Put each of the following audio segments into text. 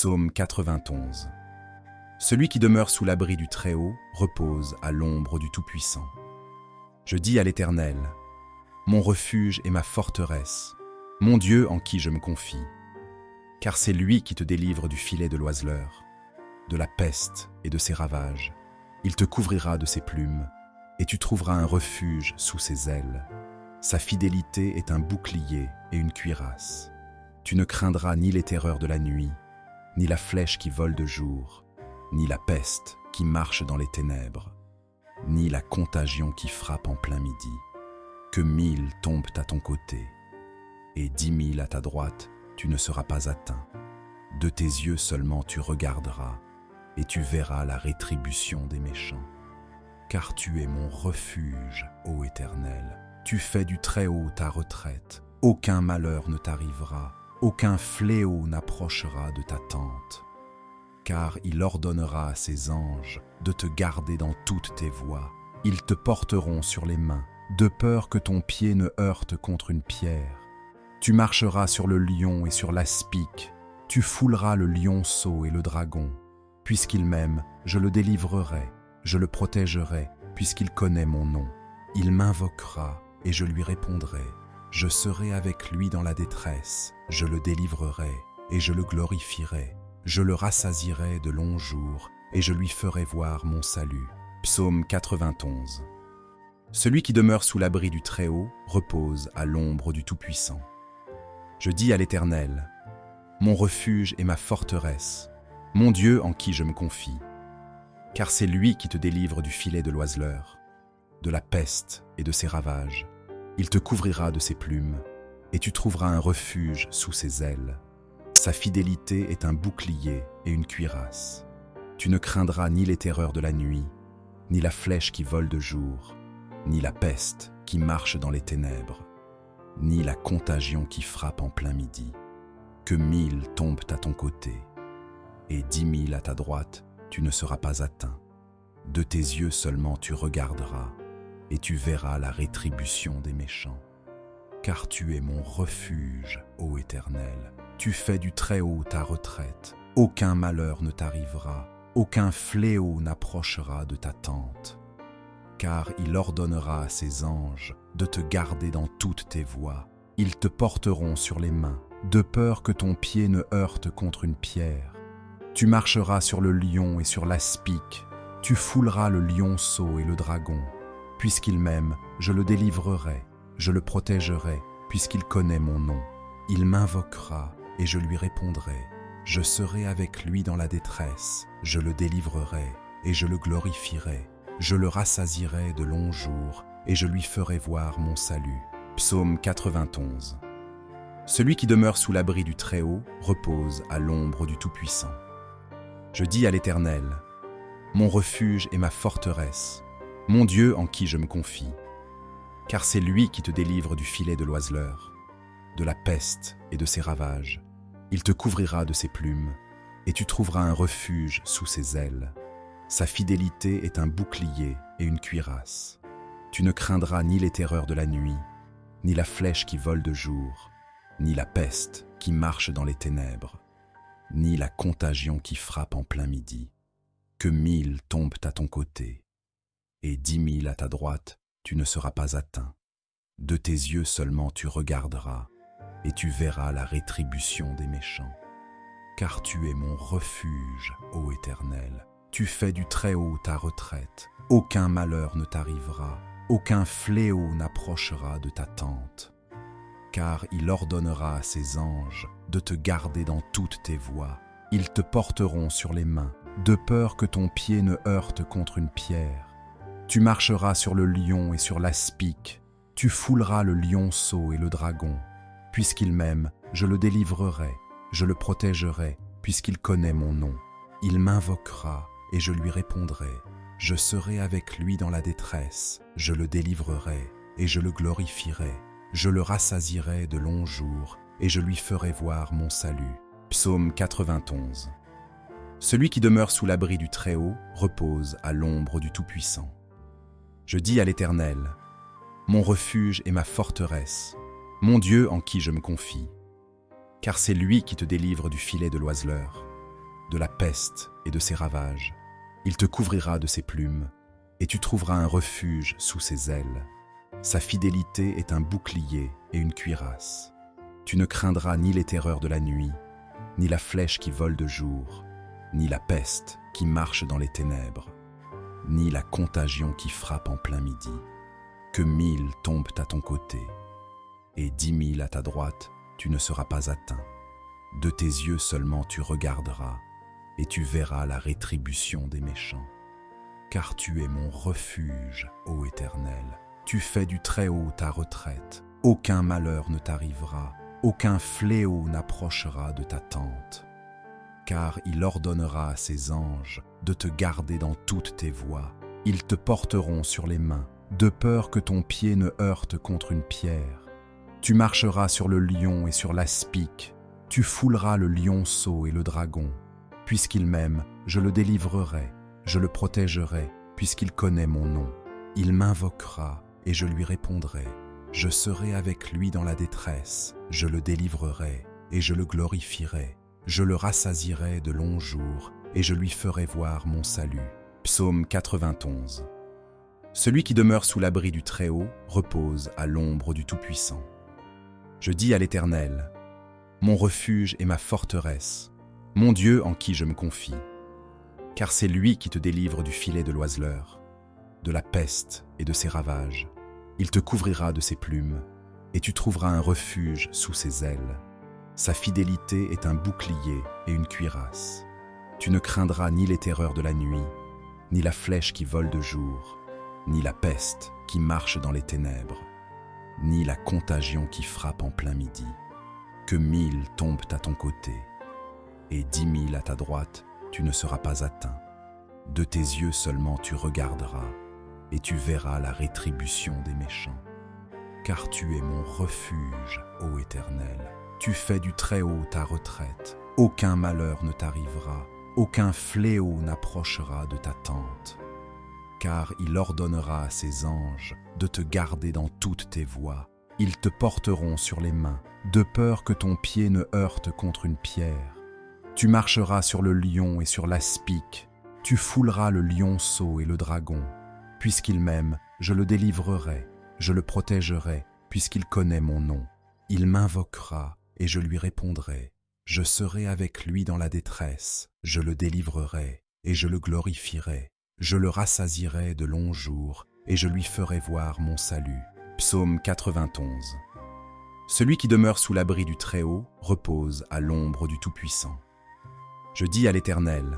Psaume 91. Celui qui demeure sous l'abri du Très-Haut repose à l'ombre du Tout-Puissant. Je dis à l'Éternel, mon refuge et ma forteresse, mon Dieu en qui je me confie. Car c'est lui qui te délivre du filet de l'oiseleur, de la peste et de ses ravages. Il te couvrira de ses plumes, et tu trouveras un refuge sous ses ailes. Sa fidélité est un bouclier et une cuirasse. Tu ne craindras ni les terreurs de la nuit, ni la flèche qui vole de jour, ni la peste qui marche dans les ténèbres, ni la contagion qui frappe en plein midi. Que 1000 tombent à ton côté, et 10 000 à ta droite, tu ne seras pas atteint. De tes yeux seulement tu regarderas, et tu verras la rétribution des méchants. Car tu es mon refuge, ô Éternel. Tu fais du Très-Haut ta retraite. Aucun malheur ne t'arrivera, aucun fléau n'approchera de ta tente. Car il ordonnera à ses anges de te garder dans toutes tes voies. Ils te porteront sur les mains, de peur que ton pied ne heurte contre une pierre. Tu marcheras sur le lion et sur l'aspic. Tu fouleras le lionceau et le dragon. Puisqu'il m'aime, je le délivrerai, je le protégerai, puisqu'il connaît mon nom. Il m'invoquera et je lui répondrai. Je serai avec lui dans la détresse, je le délivrerai et je le glorifierai. Je le rassasierai de longs jours et je lui ferai voir mon salut. Psaume 91. Celui qui demeure sous l'abri du Très-Haut repose à l'ombre du Tout-Puissant. Je dis à l'Éternel, mon refuge et ma forteresse, mon Dieu en qui je me confie. Car c'est lui qui te délivre du filet de l'oiseleur, de la peste et de ses ravages. Il te couvrira de ses plumes, et tu trouveras un refuge sous ses ailes. Sa fidélité est un bouclier et une cuirasse. Tu ne craindras ni les terreurs de la nuit, ni la flèche qui vole de jour, ni la peste qui marche dans les ténèbres, ni la contagion qui frappe en plein midi. Que 1000 tombent à ton côté, et 10 000 à ta droite, tu ne seras pas atteint. De tes yeux seulement tu regarderas, et tu verras la rétribution des méchants. Car tu es mon refuge, ô Éternel. Tu fais du Très-Haut ta retraite. Aucun malheur ne t'arrivera, aucun fléau n'approchera de ta tente. Car il ordonnera à ses anges de te garder dans toutes tes voies. Ils te porteront sur les mains, de peur que ton pied ne heurte contre une pierre. Tu marcheras sur le lion et sur l'aspic. Tu fouleras le lionceau et le dragon. Puisqu'il m'aime, je le délivrerai, je le protégerai, puisqu'il connaît mon nom. Il m'invoquera et je lui répondrai. Je serai avec lui dans la détresse, je le délivrerai et je le glorifierai. Je le rassasierai de longs jours et je lui ferai voir mon salut. Psaume 91. Celui qui demeure sous l'abri du Très-Haut repose à l'ombre du Tout-Puissant. Je dis à l'Éternel, mon refuge et ma forteresse, mon Dieu en qui je me confie. Car c'est lui qui te délivre du filet de l'oiseleur, de la peste et de ses ravages. Il te couvrira de ses plumes, et tu trouveras un refuge sous ses ailes. Sa fidélité est un bouclier et une cuirasse. Tu ne craindras ni les terreurs de la nuit, ni la flèche qui vole de jour, ni la peste qui marche dans les ténèbres, ni la contagion qui frappe en plein midi. Que 1000 tombent à ton côté, et 10 000 à ta droite, tu ne seras pas atteint. De tes yeux seulement tu regarderas, et tu verras la rétribution des méchants. Car tu es mon refuge, ô Éternel. Tu fais du Très-Haut ta retraite. Aucun malheur ne t'arrivera, aucun fléau n'approchera de ta tente. Car il ordonnera à ses anges de te garder dans toutes tes voies. Ils te porteront sur les mains, de peur que ton pied ne heurte contre une pierre. Tu marcheras sur le lion et sur l'aspic. Tu fouleras le lionceau et le dragon. Puisqu'il m'aime, je le délivrerai, je le protégerai, puisqu'il connaît mon nom. Il m'invoquera et je lui répondrai. Je serai avec lui dans la détresse, je le délivrerai et je le glorifierai. Je le rassasierai de longs jours et je lui ferai voir mon salut. Psaume 91. Celui qui demeure sous l'abri du Très-Haut repose à l'ombre du Tout-Puissant. Je dis à l'Éternel, mon refuge et ma forteresse, mon Dieu en qui je me confie. Car c'est lui qui te délivre du filet de l'oiseleur, de la peste et de ses ravages. Il te couvrira de ses plumes, et tu trouveras un refuge sous ses ailes. Sa fidélité est un bouclier et une cuirasse. Tu ne craindras ni les terreurs de la nuit, ni la flèche qui vole de jour, ni la peste qui marche dans les ténèbres, ni la contagion qui frappe en plein midi. Que 1000 tombent à ton côté, et 10 000 à ta droite, tu ne seras pas atteint. De tes yeux seulement tu regarderas, et tu verras la rétribution des méchants. Car tu es mon refuge, ô Éternel. Tu fais du Très-Haut ta retraite. Aucun malheur ne t'arrivera, aucun fléau n'approchera de ta tente. Car il ordonnera à ses anges de te garder dans toutes tes voies. Ils te porteront sur les mains, de peur que ton pied ne heurte contre une pierre. Tu marcheras sur le lion et sur l'aspic. Tu fouleras le lionceau et le dragon. Puisqu'il m'aime, je le délivrerai, je le protégerai, puisqu'il connaît mon nom. Il m'invoquera et je lui répondrai. Je serai avec lui dans la détresse, je le délivrerai et je le glorifierai. Je le rassasierai de longs jours et je lui ferai voir mon salut. Psaume 91. Celui qui demeure sous l'abri du Très-Haut repose à l'ombre du Tout-Puissant. Je dis à l'Éternel, mon refuge et ma forteresse, mon Dieu en qui je me confie. Car c'est lui qui te délivre du filet de l'oiseleur, de la peste et de ses ravages. Il te couvrira de ses plumes, et tu trouveras un refuge sous ses ailes. Sa fidélité est un bouclier et une cuirasse. Tu ne craindras ni les terreurs de la nuit, ni la flèche qui vole de jour, ni la peste qui marche dans les ténèbres, ni la contagion qui frappe en plein midi. Que 1000 tombent à ton côté, et 10 000 à ta droite, tu ne seras pas atteint. De tes yeux seulement tu regarderas, et tu verras la rétribution des méchants. Car tu es mon refuge, ô Éternel. Tu fais du Très-Haut ta retraite. Aucun malheur ne t'arrivera, aucun fléau n'approchera de ta tente. Car il ordonnera à ses anges de te garder dans toutes tes voies. Ils te porteront sur les mains, de peur que ton pied ne heurte contre une pierre. Tu marcheras sur le lion et sur l'aspic. Tu fouleras le lionceau et le dragon. Puisqu'il m'aime, je le délivrerai, je le protégerai, puisqu'il connaît mon nom. Il m'invoquera et je lui répondrai. Je serai avec lui dans la détresse, je le délivrerai et je le glorifierai. Je le rassasierai de longs jours et je lui ferai voir mon salut. Psaume 91. Celui qui demeure sous l'abri du Très-Haut repose à l'ombre du Tout-Puissant. Je dis à l'Éternel,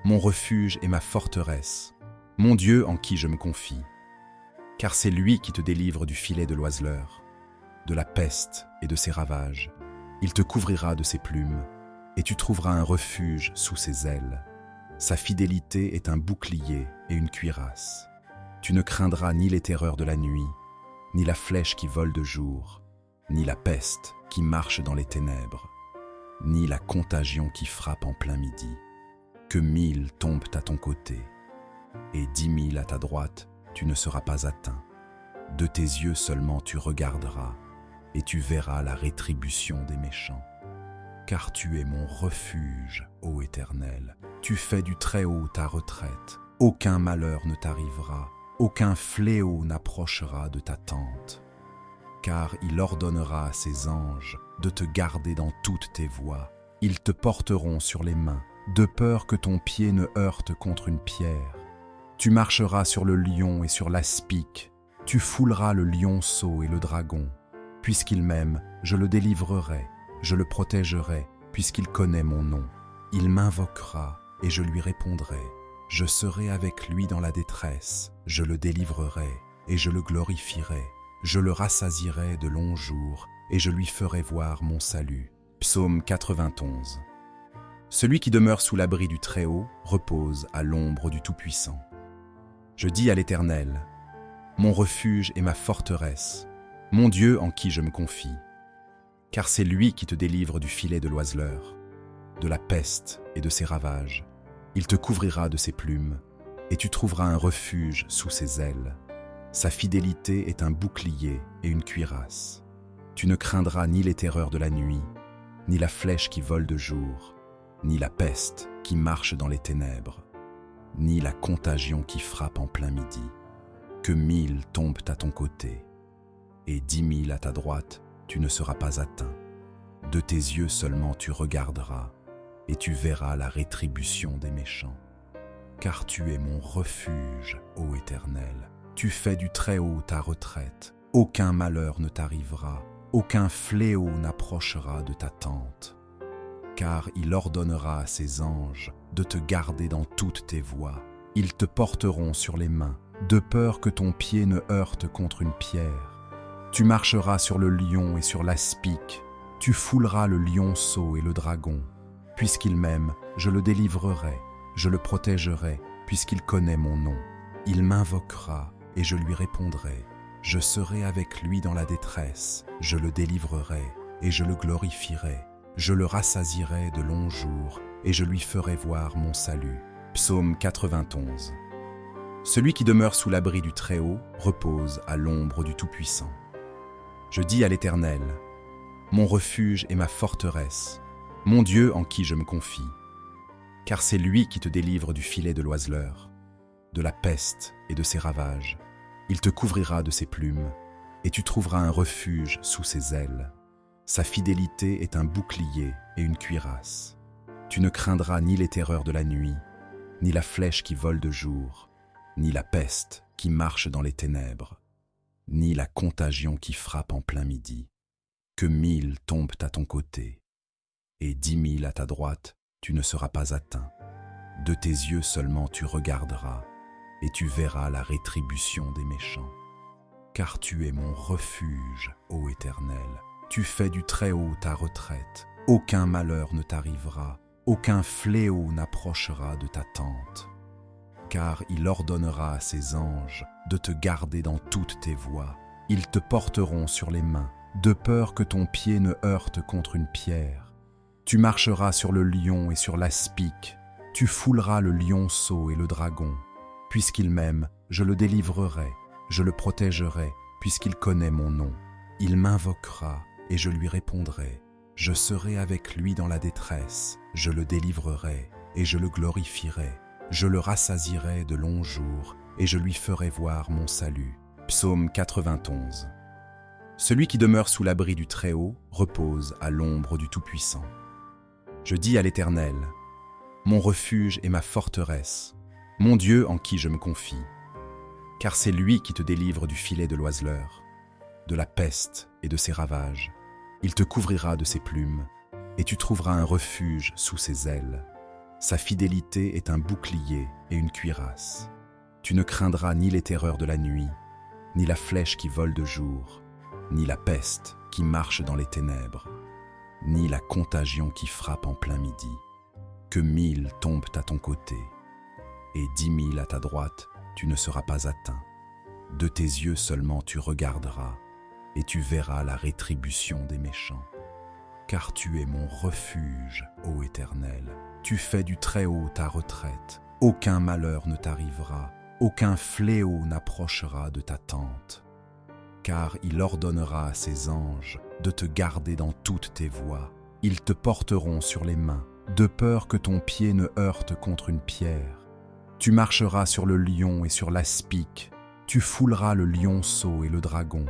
mon refuge et ma forteresse, mon Dieu en qui je me confie. Car c'est lui qui te délivre du filet de l'oiseleur, de la peste et de ses ravages. Il te couvrira de ses plumes, et tu trouveras un refuge sous ses ailes. Sa fidélité est un bouclier et une cuirasse. Tu ne craindras ni les terreurs de la nuit, ni la flèche qui vole de jour, ni la peste qui marche dans les ténèbres, ni la contagion qui frappe en plein midi. Que 1000 tombent à ton côté, et 10 000 à ta droite, tu ne seras pas atteint. De tes yeux seulement tu regarderas, et tu verras la rétribution des méchants. Car tu es mon refuge, ô Éternel. Tu fais du Très-Haut ta retraite. Aucun malheur ne t'arrivera, aucun fléau n'approchera de ta tente. Car il ordonnera à ses anges de te garder dans toutes tes voies. Ils te porteront sur les mains, de peur que ton pied ne heurte contre une pierre. Tu marcheras sur le lion et sur l'aspic. Tu fouleras le lionceau et le dragon. Puisqu'il m'aime, je le délivrerai, je le protégerai, puisqu'il connaît mon nom. Il m'invoquera et je lui répondrai. Je serai avec lui dans la détresse, je le délivrerai et je le glorifierai. Je le rassasierai de longs jours et je lui ferai voir mon salut. Psaume 91. Celui qui demeure sous l'abri du Très-Haut repose à l'ombre du Tout-Puissant. Je dis à l'Éternel, mon refuge et ma forteresse, mon Dieu en qui je me confie. Car c'est lui qui te délivre du filet de l'oiseleur, de la peste et de ses ravages. Il te couvrira de ses plumes, et tu trouveras un refuge sous ses ailes. Sa fidélité est un bouclier et une cuirasse. Tu ne craindras ni les terreurs de la nuit, ni la flèche qui vole de jour, ni la peste qui marche dans les ténèbres, ni la contagion qui frappe en plein midi. Que 1000 tombent à ton côté, et 10 000 à ta droite, tu ne seras pas atteint. De tes yeux seulement tu regarderas, et tu verras la rétribution des méchants. Car tu es mon refuge, ô Éternel. Tu fais du Très-Haut ta retraite. Aucun malheur ne t'arrivera, aucun fléau n'approchera de ta tente. Car il ordonnera à ses anges de te garder dans toutes tes voies. Ils te porteront sur les mains, de peur que ton pied ne heurte contre une pierre. Tu marcheras sur le lion et sur l'aspic. Tu fouleras le lionceau et le dragon. Puisqu'il m'aime, je le délivrerai, je le protégerai, puisqu'il connaît mon nom. Il m'invoquera et je lui répondrai. Je serai avec lui dans la détresse, je le délivrerai et je le glorifierai. Je le rassasierai de longs jours et je lui ferai voir mon salut. Psaume 91. Celui qui demeure sous l'abri du Très-Haut repose à l'ombre du Tout-Puissant. Je dis à l'Éternel, mon refuge et ma forteresse, mon Dieu en qui je me confie. Car c'est lui qui te délivre du filet de l'oiseleur, de la peste et de ses ravages. Il te couvrira de ses plumes, et tu trouveras un refuge sous ses ailes. Sa fidélité est un bouclier et une cuirasse. Tu ne craindras ni les terreurs de la nuit, ni la flèche qui vole de jour, ni la peste qui marche dans les ténèbres, ni la contagion qui frappe en plein midi. Que 1000 tombent à ton côté, et 10 000 à ta droite, tu ne seras pas atteint. De tes yeux seulement tu regarderas, et tu verras la rétribution des méchants. Car tu es mon refuge, ô Éternel. Tu fais du Très-Haut ta retraite. Aucun malheur ne t'arrivera, aucun fléau n'approchera de ta tente. Car il ordonnera à ses anges de te garder dans toutes tes voies. Ils te porteront sur les mains, de peur que ton pied ne heurte contre une pierre. Tu marcheras sur le lion et sur l'aspic. Tu fouleras le lionceau et le dragon. Puisqu'il m'aime, je le délivrerai, je le protégerai, puisqu'il connaît mon nom. Il m'invoquera et je lui répondrai. Je serai avec lui dans la détresse, je le délivrerai et je le glorifierai. Je le rassasierai de longs jours et je lui ferai voir mon salut. Psaume 91. Celui qui demeure sous l'abri du Très-Haut repose à l'ombre du Tout-Puissant. Je dis à l'Éternel, mon refuge et ma forteresse, mon Dieu en qui je me confie. Car c'est lui qui te délivre du filet de l'oiseleur, de la peste et de ses ravages. Il te couvrira de ses plumes, et tu trouveras un refuge sous ses ailes. Sa fidélité est un bouclier et une cuirasse. Tu ne craindras ni les terreurs de la nuit, ni la flèche qui vole de jour, ni la peste qui marche dans les ténèbres, ni la contagion qui frappe en plein midi. Que 1000 tombent à ton côté, et 10 000 à ta droite, tu ne seras pas atteint. De tes yeux seulement tu regarderas, et tu verras la rétribution des méchants. Car tu es mon refuge, ô Éternel. Tu fais du Très-Haut ta retraite. Aucun malheur ne t'arrivera, aucun fléau n'approchera de ta tente. Car il ordonnera à ses anges de te garder dans toutes tes voies. Ils te porteront sur les mains, de peur que ton pied ne heurte contre une pierre. Tu marcheras sur le lion et sur l'aspic. Tu fouleras le lionceau et le dragon.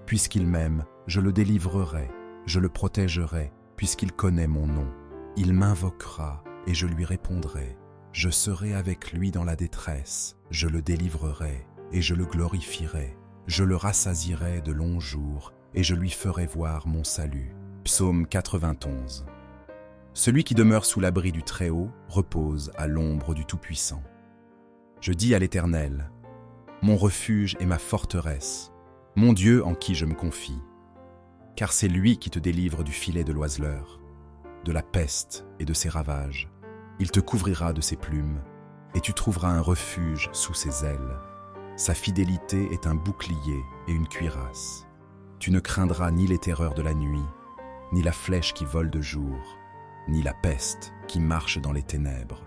Puisqu'il m'aime, je le délivrerai, je le protégerai, puisqu'il connaît mon nom. Il m'invoquera et je lui répondrai. Je serai avec lui dans la détresse, je le délivrerai et je le glorifierai. Je le rassasierai de longs jours et je lui ferai voir mon salut. Psaume 91. Celui qui demeure sous l'abri du Très-Haut repose à l'ombre du Tout-Puissant. Je dis à l'Éternel, mon refuge et ma forteresse, mon Dieu en qui je me confie. Car c'est lui qui te délivre du filet de l'oiseleur, de la peste et de ses ravages. Il te couvrira de ses plumes, et tu trouveras un refuge sous ses ailes. Sa fidélité est un bouclier et une cuirasse. Tu ne craindras ni les terreurs de la nuit, ni la flèche qui vole de jour, ni la peste qui marche dans les ténèbres,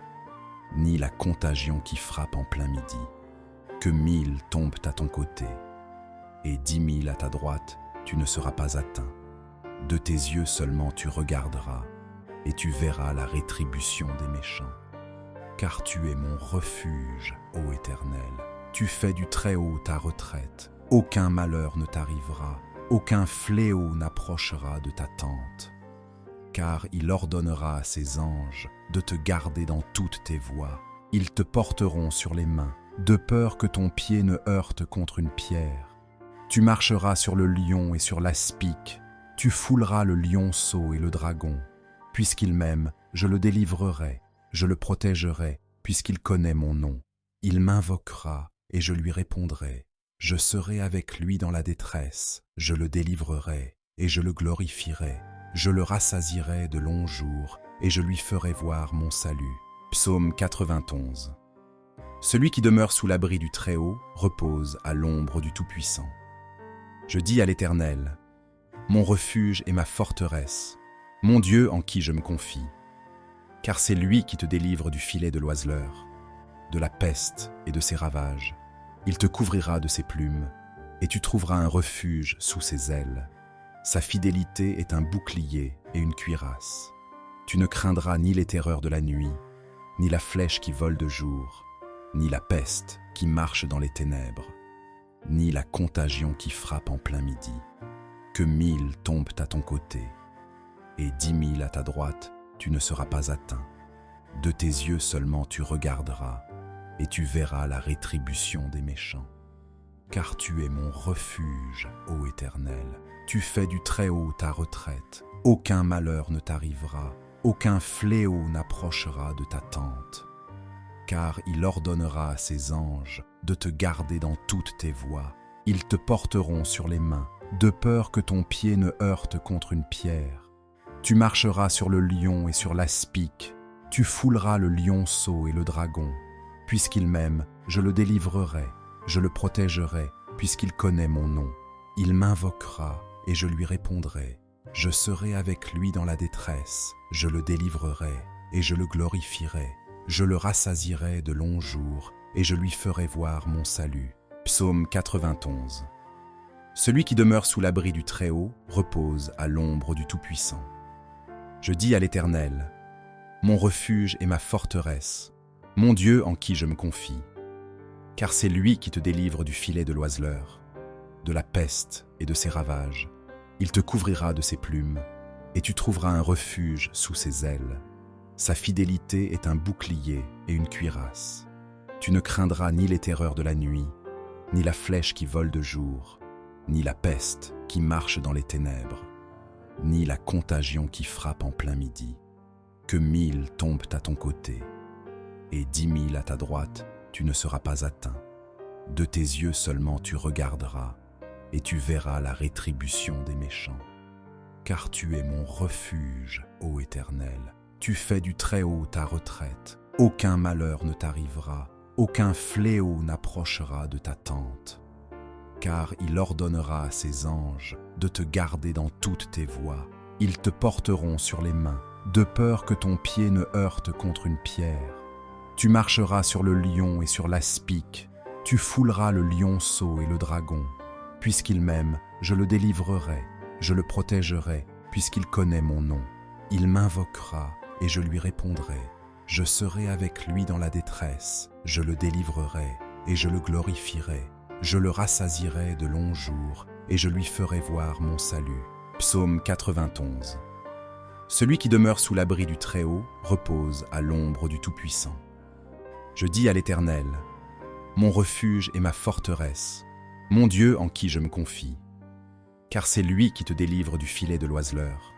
ni la contagion qui frappe en plein midi. Que 1000 tombent à ton côté, et 10 000 à ta droite, tu ne seras pas atteint. De tes yeux seulement tu regarderas, et tu verras la rétribution des méchants. Car tu es mon refuge, ô Éternel. Tu fais du Très-Haut ta retraite. Aucun malheur ne t'arrivera, aucun fléau n'approchera de ta tente. Car il ordonnera à ses anges de te garder dans toutes tes voies. Ils te porteront sur les mains, de peur que ton pied ne heurte contre une pierre. Tu marcheras sur le lion et sur l'aspic. Tu fouleras le lionceau et le dragon. Puisqu'il m'aime, je le délivrerai, je le protégerai, puisqu'il connaît mon nom. Il m'invoquera et je lui répondrai. Je serai avec lui dans la détresse, je le délivrerai et je le glorifierai. Je le rassasierai de longs jours et je lui ferai voir mon salut. Psaume 91. Celui qui demeure sous l'abri du Très-Haut repose à l'ombre du Tout-Puissant. Je dis à l'Éternel, mon refuge et ma forteresse, mon Dieu en qui je me confie. Car c'est lui qui te délivre du filet de l'oiseleur, de la peste et de ses ravages. Il te couvrira de ses plumes, et tu trouveras un refuge sous ses ailes. Sa fidélité est un bouclier et une cuirasse. Tu ne craindras ni les terreurs de la nuit, ni la flèche qui vole de jour, ni la peste qui marche dans les ténèbres, ni la contagion qui frappe en plein midi. Que 1000 tombent à ton côté, et 10 000 à ta droite, tu ne seras pas atteint. De tes yeux seulement tu regarderas, et tu verras la rétribution des méchants. Car tu es mon refuge, ô Éternel. Tu fais du Très-Haut ta retraite. Aucun malheur ne t'arrivera, aucun fléau n'approchera de ta tente. Car il ordonnera à ses anges de te garder dans toutes tes voies. Ils te porteront sur les mains, de peur que ton pied ne heurte contre une pierre. Tu marcheras sur le lion et sur l'aspic. Tu fouleras le lionceau et le dragon. Puisqu'il m'aime, je le délivrerai, je le protégerai, puisqu'il connaît mon nom. Il m'invoquera et je lui répondrai. Je serai avec lui dans la détresse, je le délivrerai et je le glorifierai. Je le rassasierai de longs jours et je lui ferai voir mon salut. Psaume 91. Celui qui demeure sous l'abri du Très-Haut repose à l'ombre du Tout-Puissant. Je dis à l'Éternel, mon refuge et ma forteresse, mon Dieu en qui je me confie. Car c'est lui qui te délivre du filet de l'oiseleur, de la peste et de ses ravages. Il te couvrira de ses plumes, et tu trouveras un refuge sous ses ailes. Sa fidélité est un bouclier et une cuirasse. Tu ne craindras ni les terreurs de la nuit, ni la flèche qui vole de jour, ni la peste qui marche dans les ténèbres, ni la contagion qui frappe en plein midi. Que 1000 tombent à ton côté, et 10 000 à ta droite, tu ne seras pas atteint. De tes yeux seulement tu regarderas, et tu verras la rétribution des méchants. Car tu es mon refuge, ô Éternel. Tu fais du Très-Haut ta retraite. Aucun malheur ne t'arrivera, aucun fléau n'approchera de ta tente. Car il ordonnera à ses anges de te garder dans toutes tes voies. Ils te porteront sur les mains, de peur que ton pied ne heurte contre une pierre. Tu marcheras sur le lion et sur l'aspic. Tu fouleras le lionceau et le dragon. Puisqu'il m'aime, je le délivrerai, je le protégerai, puisqu'il connaît mon nom. Il m'invoquera et je lui répondrai. Je serai avec lui dans la détresse, je le délivrerai et je le glorifierai. Je le rassasierai de longs jours et je lui ferai voir mon salut. Psaume 91. Celui qui demeure sous l'abri du Très-Haut repose à l'ombre du Tout-Puissant. Je dis à l'Éternel, mon refuge et ma forteresse, mon Dieu en qui je me confie. Car c'est lui qui te délivre du filet de l'oiseleur,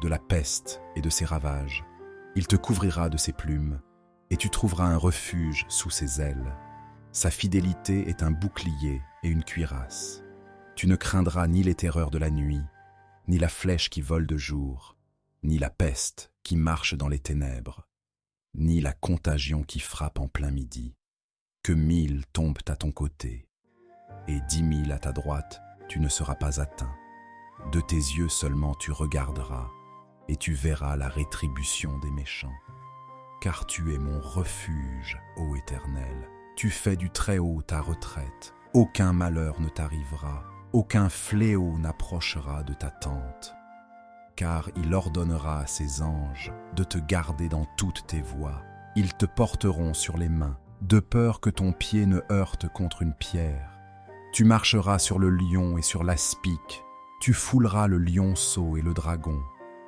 de la peste et de ses ravages. Il te couvrira de ses plumes, et tu trouveras un refuge sous ses ailes. Sa fidélité est un bouclier et une cuirasse. Tu ne craindras ni les terreurs de la nuit, ni la flèche qui vole de jour, ni la peste qui marche dans les ténèbres, ni la contagion qui frappe en plein midi. Que 1000 tombent à ton côté, et 10 000 à ta droite, tu ne seras pas atteint. De tes yeux seulement tu regarderas, et tu verras la rétribution des méchants. Car tu es mon refuge, ô Éternel. Tu fais du Très-Haut ta retraite. Aucun malheur ne t'arrivera, aucun fléau n'approchera de ta tente. car il ordonnera à ses anges de te garder dans toutes tes voies. Ils te porteront sur les mains, de peur que ton pied ne heurte contre une pierre. Tu marcheras sur le lion et sur l'aspic, tu fouleras le lionceau et le dragon.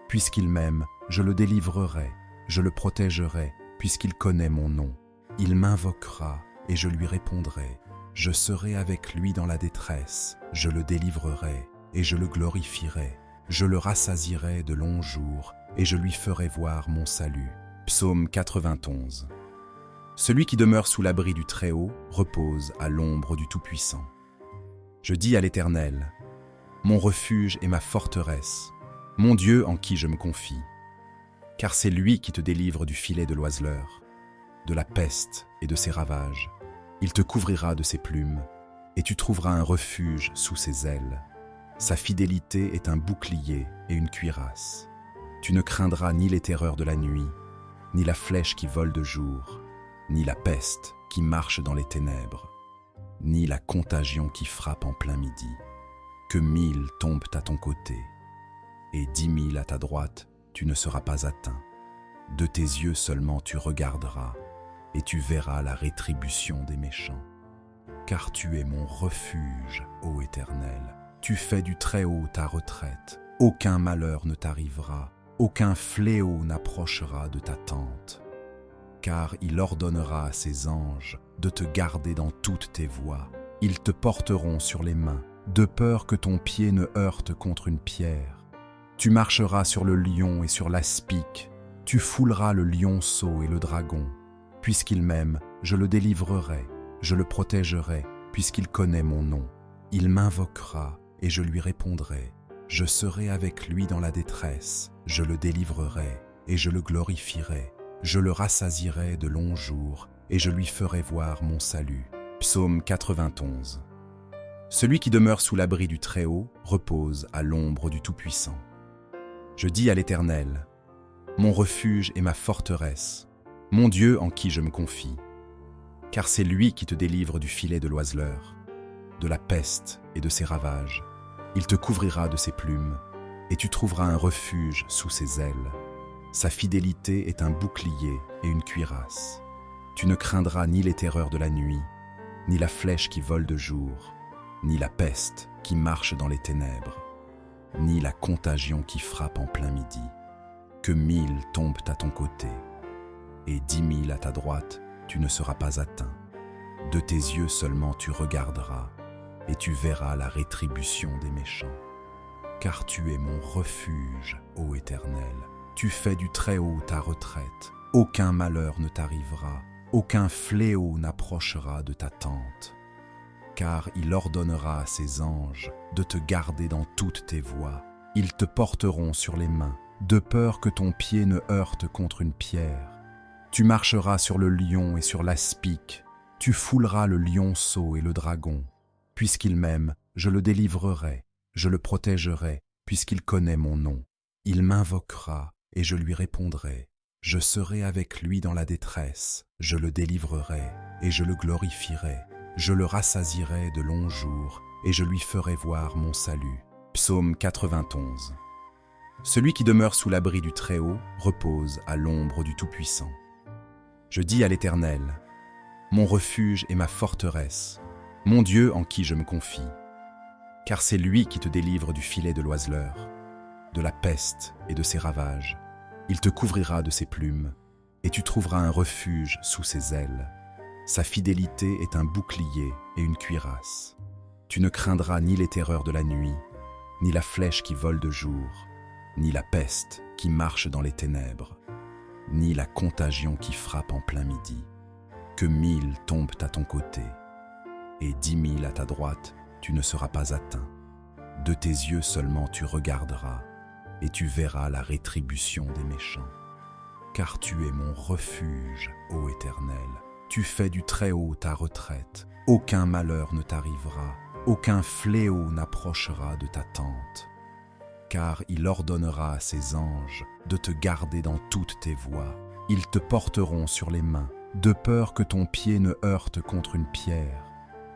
Puisqu'il m'aime, je le délivrerai, je le protégerai, puisqu'il connaît mon nom. Il m'invoquera et je lui répondrai. Je serai avec lui dans la détresse, je le délivrerai et je le glorifierai. Je le rassasierai de longs jours et je lui ferai voir mon salut. Psaume 91. Celui qui demeure sous l'abri du Très-Haut repose à l'ombre du Tout-Puissant. Je dis à l'Éternel, mon refuge et ma forteresse, mon Dieu en qui je me confie. Car c'est lui qui te délivre du filet de l'oiseleur, de la peste et de ses ravages. Il te couvrira de ses plumes, et tu trouveras un refuge sous ses ailes. Sa fidélité est un bouclier et une cuirasse. Tu ne craindras ni les terreurs de la nuit, ni la flèche qui vole de jour, ni la peste qui marche dans les ténèbres, ni la contagion qui frappe en plein midi. Que 1000 tombent à ton côté, et 10 000 à ta droite, tu ne seras pas atteint. De tes yeux seulement tu regarderas, et tu verras la rétribution des méchants. Car tu es mon refuge, ô Éternel. Tu fais du Très-Haut ta retraite. Aucun malheur ne t'arrivera, aucun fléau n'approchera de ta tente. Car il ordonnera à ses anges de te garder dans toutes tes voies. Ils te porteront sur les mains, de peur que ton pied ne heurte contre une pierre. Tu marcheras sur le lion et sur l'aspic, tu fouleras le lionceau et le dragon. Puisqu'il m'aime, je le délivrerai, je le protégerai, puisqu'il connaît mon nom. Il m'invoquera et je lui répondrai. Je serai avec lui dans la détresse, je le délivrerai et je le glorifierai. Je le rassasierai de longs jours et je lui ferai voir mon salut. Psaume 91. Celui qui demeure sous l'abri du Très-Haut repose à l'ombre du Tout-Puissant. Je dis à l'Éternel, mon refuge et ma forteresse, mon Dieu en qui je me confie. Car c'est lui qui te délivre du filet de l'oiseleur, de la peste et de ses ravages. Il te couvrira de ses plumes, et tu trouveras un refuge sous ses ailes. Sa fidélité est un bouclier et une cuirasse. Tu ne craindras ni les terreurs de la nuit, ni la flèche qui vole de jour, ni la peste qui marche dans les ténèbres, ni la contagion qui frappe en plein midi. Que 1000 tombent à ton côté, et 10 000 à ta droite, tu ne seras pas atteint. De tes yeux seulement tu regarderas, et tu verras la rétribution des méchants. Car tu es mon refuge, ô Éternel. Tu fais du Très-Haut ta retraite. Aucun malheur ne t'arrivera, aucun fléau n'approchera de ta tente. Car il ordonnera à ses anges de te garder dans toutes tes voies. Ils te porteront sur les mains, de peur que ton pied ne heurte contre une pierre. Tu marcheras sur le lion et sur l'aspic, tu fouleras le lionceau et le dragon. Puisqu'il m'aime, je le délivrerai, je le protégerai, puisqu'il connaît mon nom. Il m'invoquera et je lui répondrai. Je serai avec lui dans la détresse, je le délivrerai et je le glorifierai. Je le rassasierai de longs jours et je lui ferai voir mon salut. Psaume 91. Celui qui demeure sous l'abri du Très-Haut repose à l'ombre du Tout-Puissant. Je dis à l'Éternel, mon refuge et ma forteresse, mon Dieu en qui je me confie. Car c'est lui qui te délivre du filet de l'oiseleur, de la peste et de ses ravages. Il te couvrira de ses plumes, et tu trouveras un refuge sous ses ailes. Sa fidélité est un bouclier et une cuirasse. Tu ne craindras ni les terreurs de la nuit, ni la flèche qui vole de jour, ni la peste qui marche dans les ténèbres, ni la contagion qui frappe en plein midi. Que 1000 tombent à ton côté, et 10 000 à ta droite, tu ne seras pas atteint. De tes yeux seulement tu regarderas, et tu verras la rétribution des méchants. Car tu es mon refuge, ô Éternel. Tu fais du Très-Haut ta retraite. Aucun malheur ne t'arrivera, aucun fléau n'approchera de ta tente. Car il ordonnera à ses anges de te garder dans toutes tes voies. Ils te porteront sur les mains, de peur que ton pied ne heurte contre une pierre.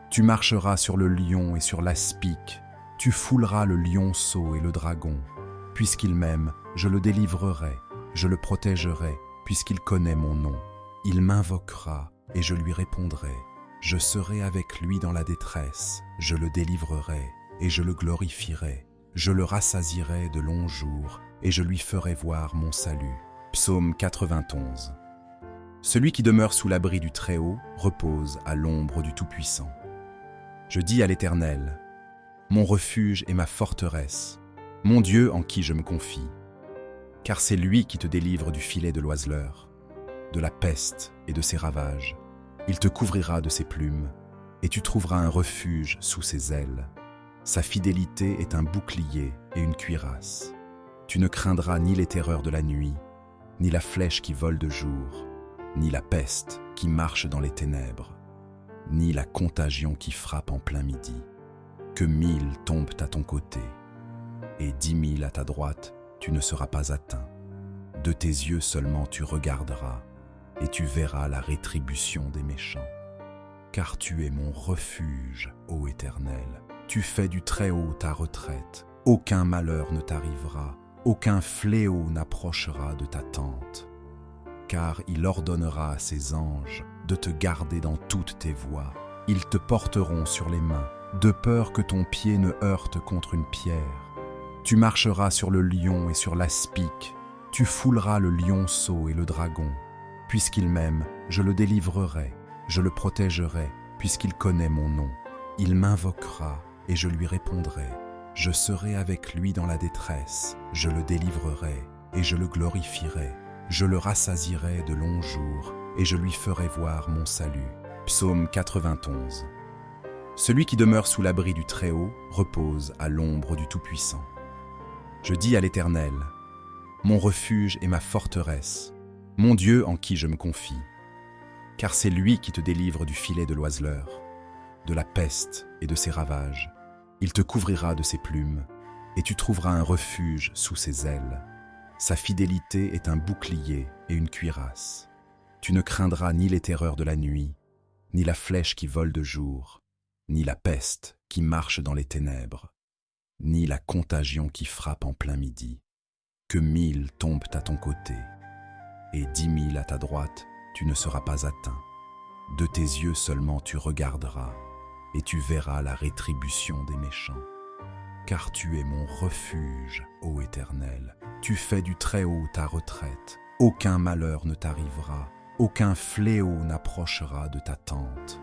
Tu marcheras sur le lion et sur l'aspic, tu fouleras le lionceau et le dragon. Puisqu'il m'aime, je le délivrerai, je le protégerai, puisqu'il connaît mon nom. Il m'invoquera, et je lui répondrai. Je serai avec lui dans la détresse, je le délivrerai, et je le glorifierai. Je le rassasierai de longs jours, et je lui ferai voir mon salut. Psaume 91. Celui qui demeure sous l'abri du Très-Haut repose à l'ombre du Tout-Puissant. Je dis à l'Éternel, mon refuge et ma forteresse, mon Dieu en qui je me confie. Car c'est lui qui te délivre du filet de l'oiseleur, de la peste et de ses ravages. Il te couvrira de ses plumes, et tu trouveras un refuge sous ses ailes. Sa fidélité est un bouclier et une cuirasse. Tu ne craindras ni les terreurs de la nuit, ni la flèche qui vole de jour, ni la peste qui marche dans les ténèbres, ni la contagion qui frappe en plein midi. Que 1000 tombent à ton côté, et 10 000 à ta droite, tu ne seras pas atteint. De tes yeux seulement tu regarderas, et tu verras la rétribution des méchants. Car tu es mon refuge, ô Éternel. Tu fais du Très-Haut ta retraite. Aucun malheur ne t'arrivera, aucun fléau n'approchera de ta tente. Car il ordonnera à ses anges de te garder dans toutes tes voies. Ils te porteront sur les mains, de peur que ton pied ne heurte contre une pierre. Tu marcheras sur le lion et sur l'aspic. Tu fouleras le lionceau et le dragon. Puisqu'il m'aime, je le délivrerai, je le protégerai, puisqu'il connaît mon nom. Il m'invoquera, et je lui répondrai. Je serai avec lui dans la détresse, je le délivrerai, et je le glorifierai. Je le rassasierai de longs jours, et je lui ferai voir mon salut. Psaume 91. Celui qui demeure sous l'abri du Très-Haut repose à l'ombre du Tout-Puissant. Je dis à l'Éternel, mon refuge et ma forteresse, mon Dieu en qui je me confie. Car c'est lui qui te délivre du filet de l'oiseleur, de la peste et de ses ravages. Il te couvrira de ses plumes, et tu trouveras un refuge sous ses ailes. Sa fidélité est un bouclier et une cuirasse. Tu ne craindras ni les terreurs de la nuit, ni la flèche qui vole de jour, ni la peste qui marche dans les ténèbres, ni la contagion qui frappe en plein midi. Que 1000 tombent à ton côté, et 10 000 à ta droite, tu ne seras pas atteint. De tes yeux seulement tu regarderas, et tu verras la rétribution des méchants. Car tu es mon refuge, ô Éternel. Tu fais du Très-Haut ta retraite. Aucun malheur ne t'arrivera, aucun fléau n'approchera de ta tente.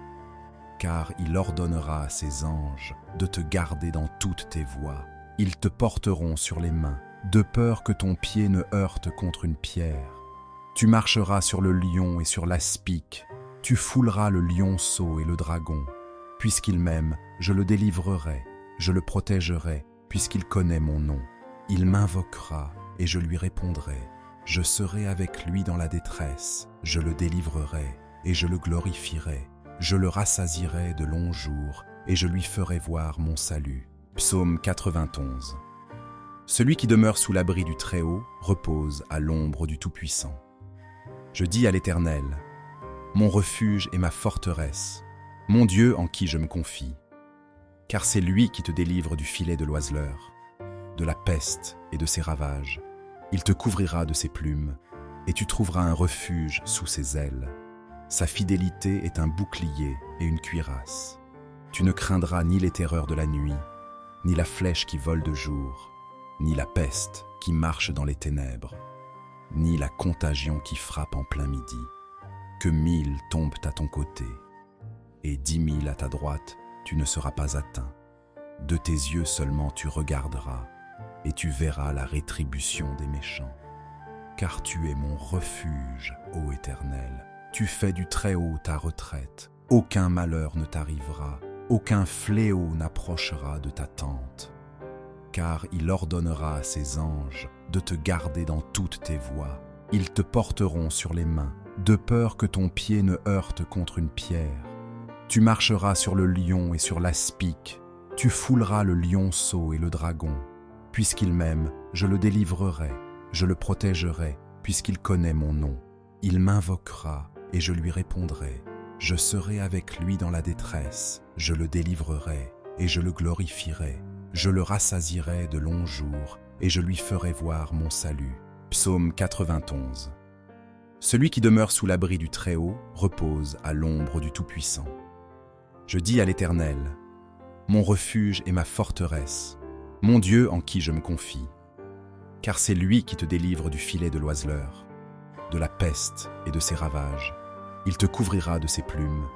Car il ordonnera à ses anges de te garder dans toutes tes voies. Ils te porteront sur les mains, de peur que ton pied ne heurte contre une pierre. Tu marcheras sur le lion et sur l'aspic. Tu fouleras le lionceau et le dragon. Puisqu'il m'aime, je le délivrerai, je le protégerai, puisqu'il connaît mon nom. Il m'invoquera, et je lui répondrai. Je serai avec lui dans la détresse, je le délivrerai, et je le glorifierai. Je le rassasierai de longs jours, et je lui ferai voir mon salut. Psaume 91. Celui qui demeure sous l'abri du Très-Haut repose à l'ombre du Tout-Puissant. Je dis à l'Éternel, mon refuge et ma forteresse, mon Dieu en qui je me confie. Car c'est lui qui te délivre du filet de l'oiseleur, de la peste et de ses ravages. Il te couvrira de ses plumes, et tu trouveras un refuge sous ses ailes. Sa fidélité est un bouclier et une cuirasse. Tu ne craindras ni les terreurs de la nuit, ni la flèche qui vole de jour, ni la peste qui marche dans les ténèbres, ni la contagion qui frappe en plein midi. Que 1000 tombent à ton côté, et 10 000 à ta droite, tu ne seras pas atteint. De tes yeux seulement tu regarderas, et tu verras la rétribution des méchants. Car tu es mon refuge, ô Éternel. Tu fais du Très-Haut ta retraite. Aucun malheur ne t'arrivera, aucun fléau n'approchera de ta tente. Car il ordonnera à ses anges de te garder dans toutes tes voies. Ils te porteront sur les mains, de peur que ton pied ne heurte contre une pierre. Tu marcheras sur le lion et sur l'aspic. Tu fouleras le lionceau et le dragon. Puisqu'il m'aime, je le délivrerai, je le protégerai, puisqu'il connaît mon nom. Il m'invoquera, et je lui répondrai. Je serai avec lui dans la détresse, je le délivrerai, et je le glorifierai. Je le rassasierai de longs jours, et je lui ferai voir mon salut. Psaume 91. Celui qui demeure sous l'abri du Très-Haut repose à l'ombre du Tout-Puissant. Je dis à l'Éternel, mon refuge et ma forteresse, mon Dieu en qui je me confie. Car c'est lui qui te délivre du filet de l'oiseleur, de la peste et de ses ravages. Il te couvrira de ses plumes,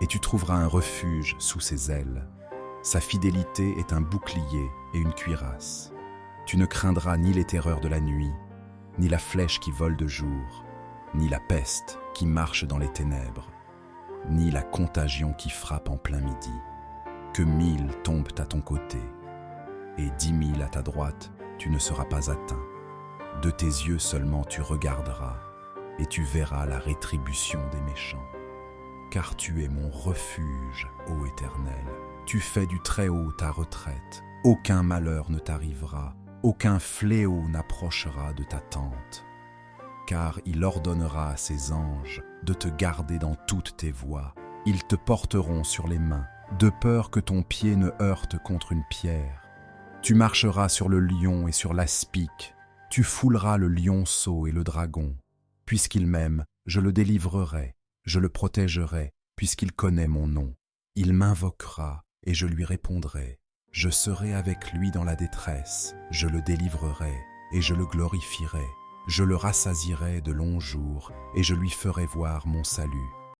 et tu trouveras un refuge sous ses ailes. Sa fidélité est un bouclier et une cuirasse. Tu ne craindras ni les terreurs de la nuit, ni la flèche qui vole de jour, ni la peste qui marche dans les ténèbres, ni la contagion qui frappe en plein midi. Que 1000 tombent à ton côté, et 10 000 à ta droite, tu ne seras pas atteint. De tes yeux seulement tu regarderas, et tu verras la rétribution des méchants. Car tu es mon refuge, ô Éternel. Tu fais du Très-Haut ta retraite. Aucun malheur ne t'arrivera, aucun fléau n'approchera de ta tente. Car il ordonnera à ses anges de te garder dans toutes tes voies. Ils te porteront sur les mains, de peur que ton pied ne heurte contre une pierre. Tu marcheras sur le lion et sur l'aspic. Tu fouleras le lionceau et le dragon. Puisqu'il m'aime, je le délivrerai, je le protégerai, puisqu'il connaît mon nom. Il m'invoquera et je lui répondrai. Je serai avec lui dans la détresse, je le délivrerai et je le glorifierai. Je le rassasierai de longs jours et je lui ferai voir mon salut.